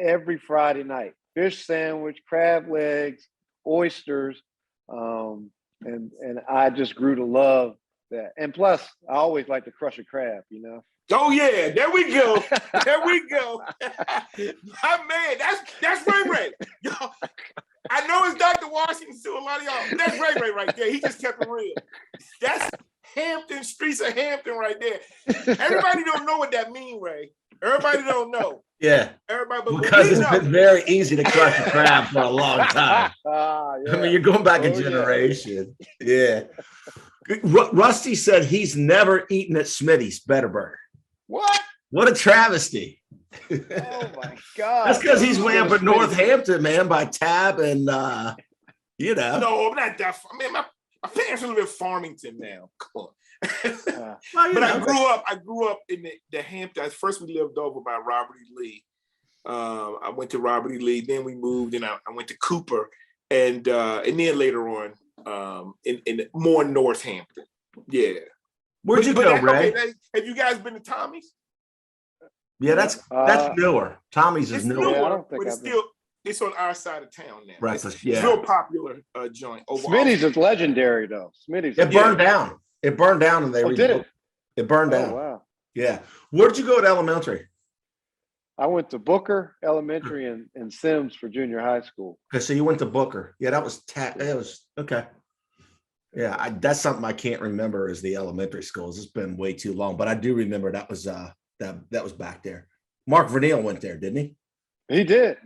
every Friday night. Fish sandwich, crab legs, oysters. And I just grew to love that. And plus, I always like to crush a crab, you know. Oh yeah, there we go. There we go. My man, that's Ray Ray. Yo, I know it's Dr. Washington to a lot of y'all. That's Ray Ray right there. He just kept it real. That's Hampton, streets of Hampton right there. Everybody don't know what that means, Ray. Everybody don't know. Yeah. Everybody, but because it's been very easy to crush a crab for a long time. Yeah. I mean, you're going back a generation. Yeah. Rusty said he's never eaten at Smitty's Better Burger. What a travesty. Oh my God. That's because he's way up at Northampton, man, by Tab and you know. No, I'm not that far. Man, my parents live in Farmington now. Come on. Well, but I grew up in the Hampton. First we lived over by Robert E. Lee. I went to Robert E. Lee, then we moved and I went to Cooper and then later on in more Northampton. Yeah. Where'd you go, Ray? Okay, have you guys been to Tommy's? Yeah, that's newer. Tommy's is newer. Yeah, I don't think but it's on our side of town now. Right, It's yeah. real popular joint. Smitty's is legendary though. Smitty's. It burned down. It burned down and they did it? It burned down. Oh, wow. Yeah. Where'd you go at elementary? I went to Booker Elementary and Sims for junior high school. Okay, so you went to Booker. Yeah, that was okay. Yeah, that's something I can't remember as the elementary schools. It's been way too long, but I do remember that was that was back there. Mark Verneal went there, didn't he? He did.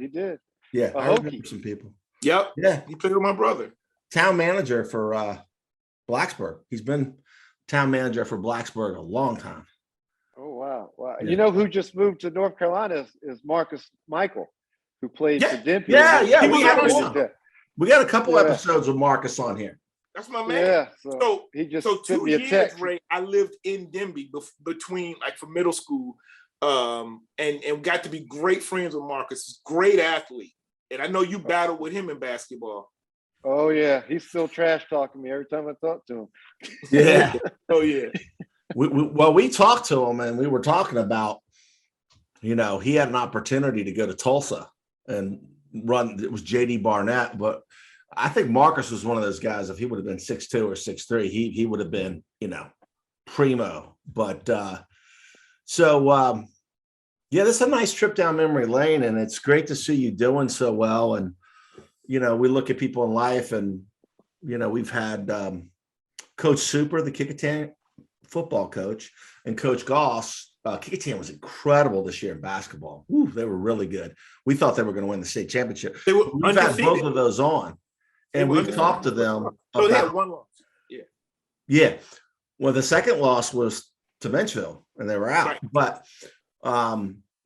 Yeah, I Hokie. remember some people. Yep. Yeah, He played with my brother. Town manager for Blacksburg. He's been town manager for Blacksburg a long time. Oh wow. Yeah. You know who just moved to North Carolina is Marcus Michael, who played for Dimpy. Yeah. We got a couple Yeah. episodes with Marcus on here. That's my man. Yeah. So he just so sent 2 me a years, text. Ray, I lived in Denby between like for middle school, and got to be great friends with Marcus. Great athlete, and I know you battled with him in basketball. Oh yeah, he's still trash talking me every time I talk to him. Yeah. Oh yeah. We talked to him and we were talking about, he had an opportunity to go to Tulsa and run. It was JD Barnett, but I think Marcus was one of those guys. If he would have been 6'2" or 6'3", he would have been, primo. But this is a nice trip down memory lane, and it's great to see you doing so well. And we look at people in life, and we've had Coach Super, the Kecoughtan football coach, and Coach Goss. Kecoughtan was incredible this year in basketball. Ooh, they were really good. We thought they were going to win the state championship. We've had both of those on. And we've talked to them. So they had one loss. Yeah. Yeah. Well, the second loss was to Benchville, and they were out. Right. But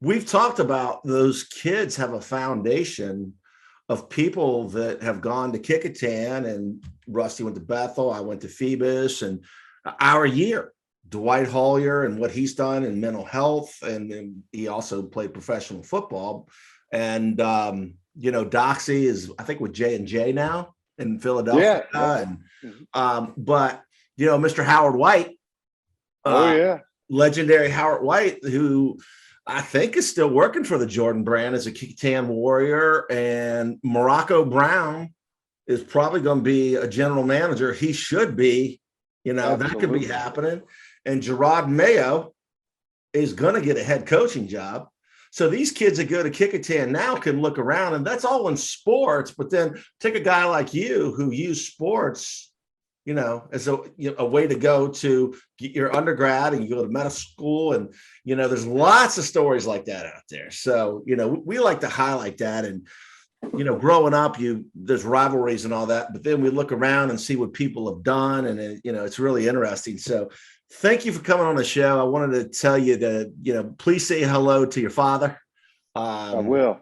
we've talked about those kids have a foundation of people that have gone to Kecoughtan, and Rusty went to Bethel. I went to Phoebus, and our year, Dwight Hollier and what he's done in mental health. And he also played professional football. And, Doxy is, I think, with J&J now in Philadelphia. Yeah. And, but, Mr. Howard White, legendary Howard White, who I think is still working for the Jordan brand as a Kecoughtan Warrior, and Morocco Brown is probably going to be a general manager. He should be, Absolutely. That could be happening. And Gerard Mayo is going to get a head coaching job. So these kids that go to Kecoughtan now can look around, and that's all in sports. But then take a guy like you who used sports as a way to go to get your undergrad and you go to medical school. And, there's lots of stories like that out there. So, we like to highlight that. And, growing up, there's rivalries and all that, but then we look around and see what people have done. And, it's really interesting. So thank you for coming on the show. I wanted to tell you that, please say hello to your father. I will.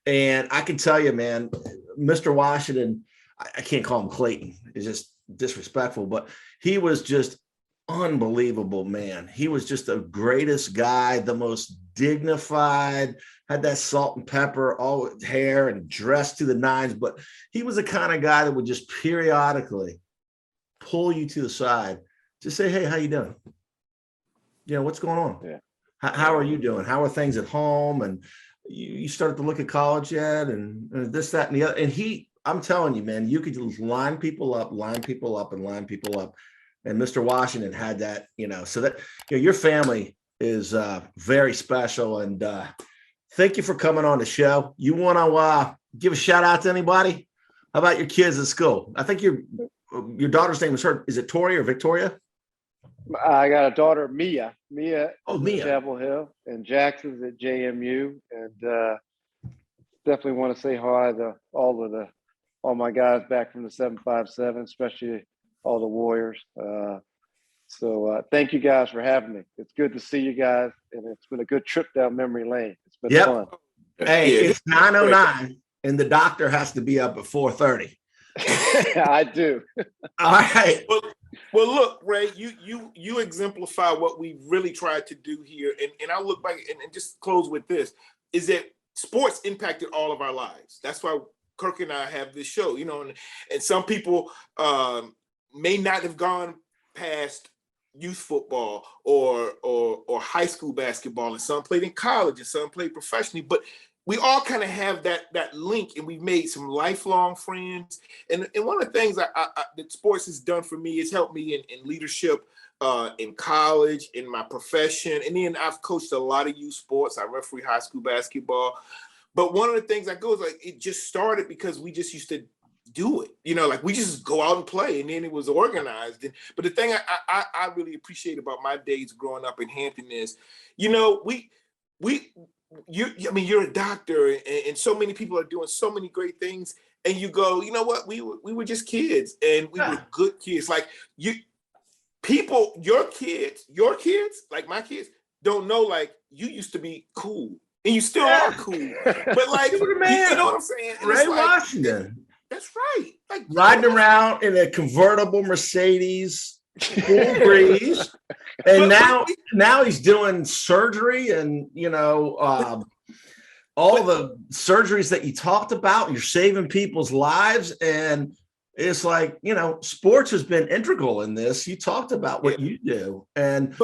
And I can tell you, man, Mr. Washington, I can't call him Clayton. It's just disrespectful, but he was just unbelievable, man. He was just the greatest guy, the most dignified, had that salt and pepper, all hair and dressed to the nines. But he was the kind of guy that would just periodically pull you to the side, just say, hey, how you doing? What's going on? Yeah. How are you doing? How are things at home? And you started to look at college yet? And this, that, and the other. And I'm telling you, man, you could just line people up. And Mr. Washington had that, so that, your family is very special. And thank you for coming on the show. You want to give a shout out to anybody? How about your kids at school? I think your daughter's name is it Tori or Victoria? I got a daughter, Mia. Mia. Mia. Chapel Hill, and Jackson's at JMU. And definitely want to say hi to all my guys back from the 757, especially all the Warriors. So thank you guys for having me. It's good to see you guys, and it's been a good trip down memory lane. It's been fun. Hey, it's 9:09, and the doctor has to be up at 4:30. I do. All right. Well, look, Ray, you exemplify what we really tried to do here, and I'll look back and just close with this: is that sports impacted all of our lives. That's why Kirk and I have this show, and some people may not have gone past youth football or high school basketball, and some played in college and some played professionally, but we all kind of have that link, and we've made some lifelong friends. And one of the things that sports has done for me is helped me in leadership in college, in my profession. And then I've coached a lot of youth sports. I referee high school basketball. But one of the things that goes, like, it just started because we just used to do it, like we just go out and play, and then it was organized. But the thing I really appreciate about my days growing up in Hampton is, you're a doctor, and so many people are doing so many great things, and you go, you know what, we were just kids, and we were good kids. Like your kids, like my kids, don't know, like, you used to be cool, and you still are cool. But like, you know what I'm saying? Ray Washington. That's right. Like riding around in a convertible Mercedes, cool breeze. And now he's doing surgery, and all the surgeries that you talked about. You're saving people's lives, and it's like, sports has been integral in this. You talked about what you do, and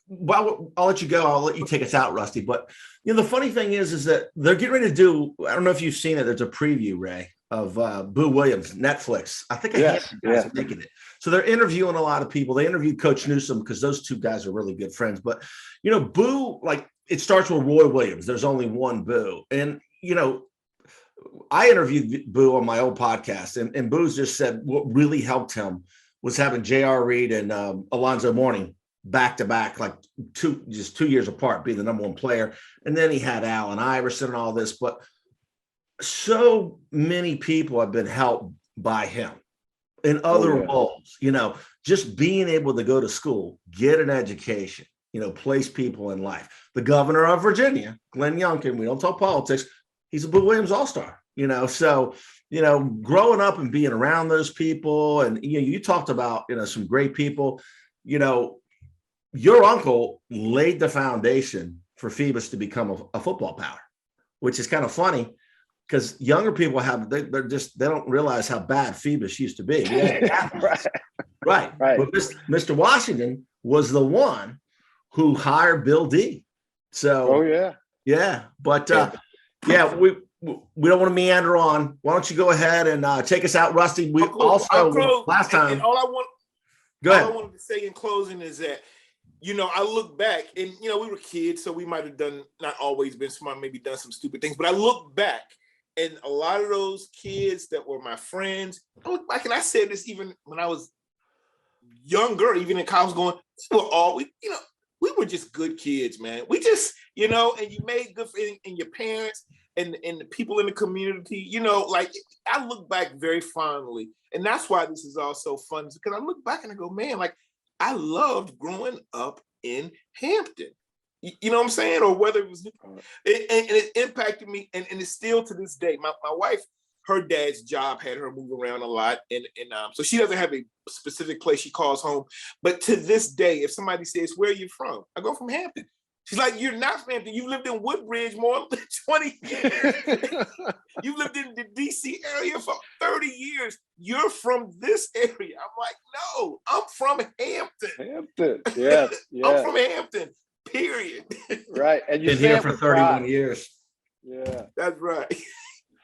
well, I'll let you go. I'll let you take us out, Rusty. But the funny thing is that they're getting ready to do. I don't know if you've seen it. There's a preview, Ray, of Boo Williams, Netflix. I think guys are making it. So they're interviewing a lot of people. They interviewed Coach Newsom because those two guys are really good friends. But, Boo, like, it starts with Roy Williams. There's only one Boo. And, I interviewed Boo on my old podcast, and Boo's just said what really helped him was having J.R. Reed and Alonzo Mourning back to back, like 2 years apart, being the number one player. And then he had Allen Iverson and all this. But so many people have been helped by him in other roles, just being able to go to school, get an education, place people in life. The governor of Virginia, Glenn Youngkin, we don't talk politics, he's a Boo Williams All-Star, so, growing up and being around those people, and, you talked about, some great people, your uncle laid the foundation for Phoebus to become a football power, which is kind of funny because younger people they don't realize how bad Phoebus used to be. Right. But Mr. Washington was the one who hired Bill D. So, But we don't want to meander on. Why don't you go ahead and take us out, Rusty? We last time. And all I wanted to say in closing is that, I look back, and, we were kids, so we might have not always been smart, maybe done some stupid things. But I look back And a lot of those kids that were my friends, I look back and I said this even when I was younger, even in college, going, we were all, we were just good kids, man. We just, and you made good and your parents and the people in the community, like I look back very fondly. And that's why this is all so fun, because I look back and I go, man, like I loved growing up in Hampton. You know what I'm saying? Or whether it was, and it impacted me, and it's still to this day. My wife, her dad's job had her move around a lot, and so she doesn't have a specific place she calls home. But to this day, if somebody says, "Where are you from?" I go, "From Hampton." She's like, "You're not from Hampton. You lived in Woodbridge more than 20 years. You lived in the DC area for 30 years. You're from this area." I'm like, "No, I'm from Hampton." Hampton, yes. I'm from Hampton. Period. Right, and you've been here for 31 years. Yeah, that's right.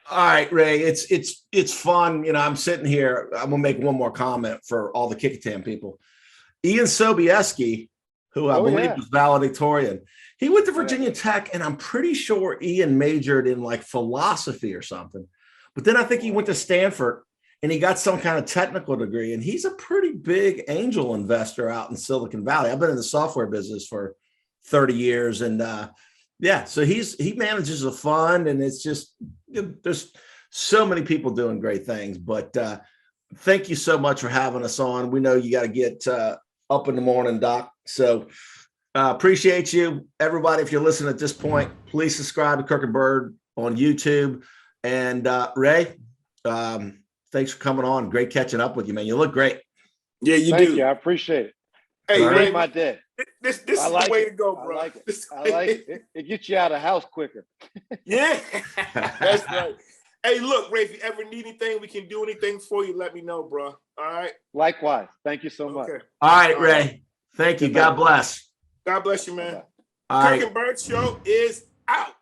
All right, Ray, it's fun. I'm sitting here. I'm gonna make one more comment for all the Kecoughtan people. Ian Sobieski, who I believe was valedictorian, he went to Virginia Tech, and I'm pretty sure Ian majored in like philosophy or something. But then I think he went to Stanford and he got some kind of technical degree, and he's a pretty big angel investor out in Silicon Valley. I've been in the software business for 30 years, and so he manages a fund, and it's just, there's so many people doing great things. But thank you so much for having us on. We know you got to get up in the morning, Doc. So appreciate you, everybody. If you're listening at this point, please subscribe to Kirk and Byrd on YouTube. And Ray, thanks for coming on. Great catching up with you, man. You look great. Yeah, you Thank do. you. I appreciate it. Hey, you Ray, made my day. This is the way to go, bro. I like it. I like it. It gets you out of the house quicker. Yeah, that's right. Hey, look, Ray, if you ever need anything, we can do anything for you, let me know, bro. All right? Likewise. Thank you so much. All right, Ray. Thank you. God bless. God bless you, man. All Kirk right. and Byrd Show is out.